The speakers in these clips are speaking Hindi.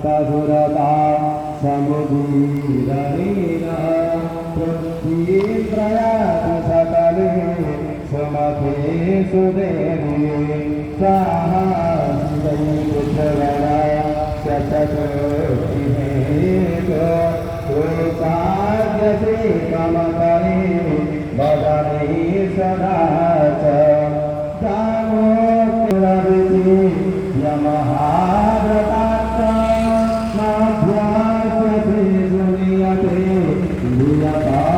समस्तसुरता समुदीरणेन पृथ्वीं प्रयाति सकले सुमतेषु देवी स्वाहा शिवैर्भुवनाय चतुर्विधेषु श्रीकामकरे वदने सदा च दामोदरविधि यमहाव्रताच्च माध्यास्यते सुनीयते नियतात्मधारणे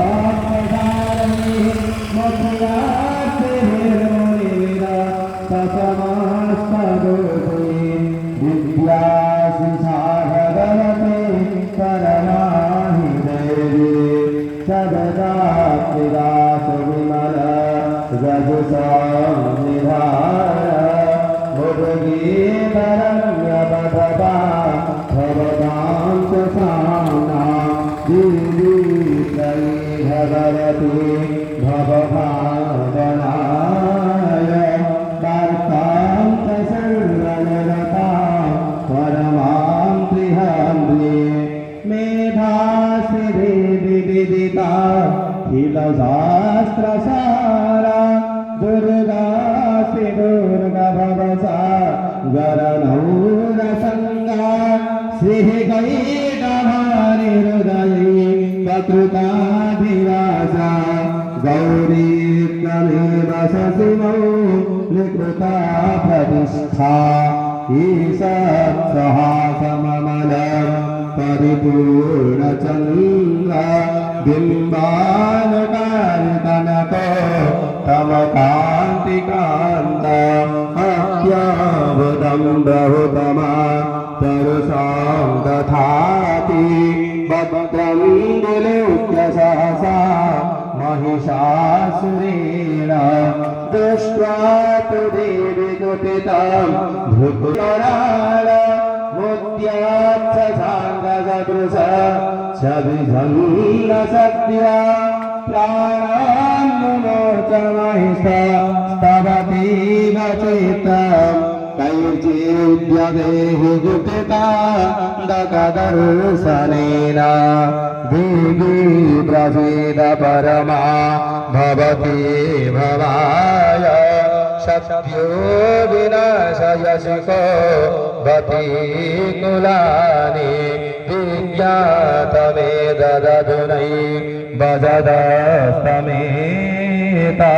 मथुरास्ते निर्मुनिरा तसमस्तदोषे विद्याशिषाभगवते परमाहि देवी सदा विलासविमल रजसंनिधाय मुद्गीतरम्यपदपा भवतां च साम्ना देवी भगवती भवभावनाय वार्तां च सर्वनरता परमां गृहाम्ये मेधासि देवी विदिता खिलशास्त्रसारा दुर्गासि दुर्गभवसा गरणौरसङ्गा श्रीगैडभारि हृदये प्रकृताधिवासा गौरी त्वमेव सशिवौ निकृता प्रतिष्ठा ईशत्सहासममलं परिपूर्णचन्द्र बिम्बानुकारितनको तमकान्तिकान्त अत्यावुदं बहुतमा तरुषां दधाति भद्रं विलोक्य सहसा महिषासुरेण दृष्ट्वा तु देवी कुपितं भूतराळ मुद्यात्ससाङ्गसदृश छविधन्न सत्या प्राणान्मुमोच महिषस्तवतीव चित्तम् कैचिद्यदेहि गुपिता दकदर्शनेन देवी प्रसीद परमा भवती भवाय सत्यो विनाशयशिको गति कुलानि विज्ञातमे ददधुनै भजदस्तमेता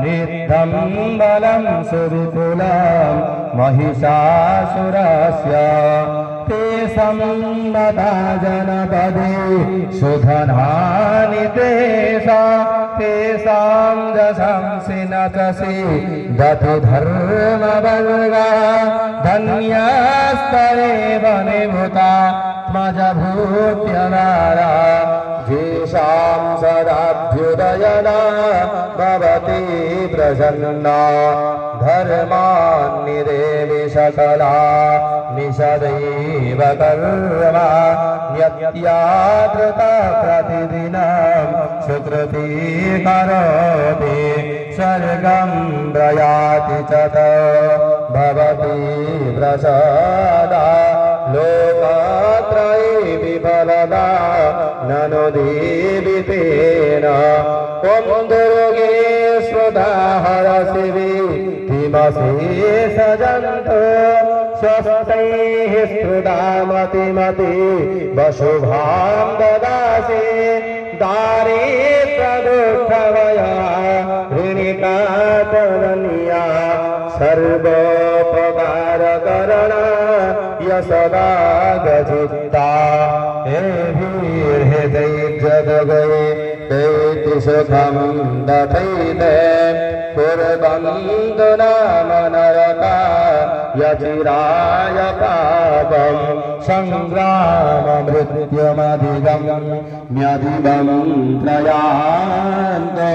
नित्यं बलं सुविपुलं महिषासुरस्य ते सम्मता जनपदे सुधनानि तेषां दशंसि नचसि दति धर्मवर्गा धन्यास्तरेव निभृतात्मजभूत्यनारा येषां सदाभ्युदयना भवति प्रसन्ना धर्मान्निदेवि सकला निषदैव कर्मा न्यत्यादृता प्रतिदिनं सुकृती करोति स्वर्गं प्रयाति च भवति प्रसादा लोकत्रये विफलदा ननु देवि तेन ॐ दुर्गे स्वधा हरशिवे किमशेषजन्तु स्वस्तैः स्फुटामतिमति वशुभां ददासि दारिद्र्यदुःखभया ऋणिकातरण्या सर्वोपकारकरणा यशदा गचित्ता हे हृदय जगगये तेति सुखं दधैते कुर्वन्तु नाम नरका यचिराय पापं संग्राममृत्युमधिगम्यधिगं त्रयान्तो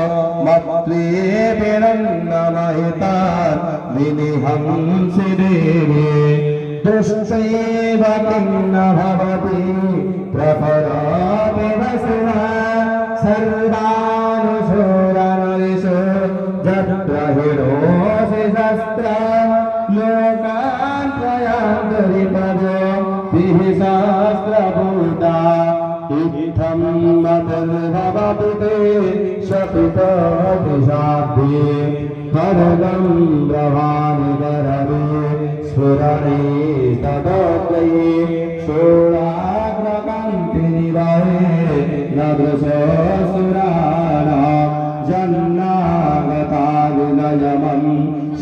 मत्वेऽपिरन्नमहितान् विनिहंसि देवी दुष्टैव किं न भवति प्रपदापि वसुना सर्वानुशोरनरिषु जत्रहिरोषि शस्त्र लोकान् त्रयान्तरिपदो सहस्रभूता इत्थं मतिर्भवतु ते शपितदिशाब्दे करदं ब्रवाणि करवे स्फुरणे तदोदये षोडाग्रकान्तिनिवाहे नदृशसुराणां जन्नागता विलयमं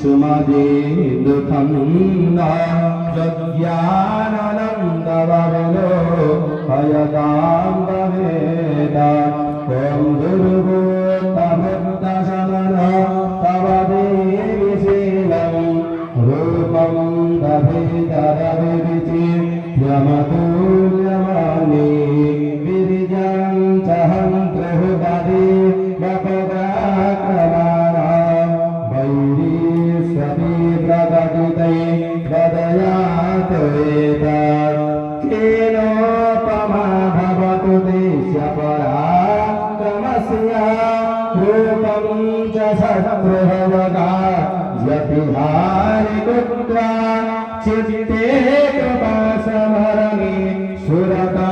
सुमदीन्दुखं न यज्ञानन्दवविलो हयतां भवेद ॐ दुर्गोत्तमुक्तशमन तव देवि शीलं रूपं दभितरविचित्यमतुल्यमानि विरिजं च हन्त्रुहृदि वपुग्राक्रमाणा वैरी स्वपि प्रकटितै वदयात् एतत् केनोपमा भवतु देस्य पराक्रमस्य रूपं च शत्रुभवगा यतिहारि कृत्वा चित्ते कृपा समरणे सुरता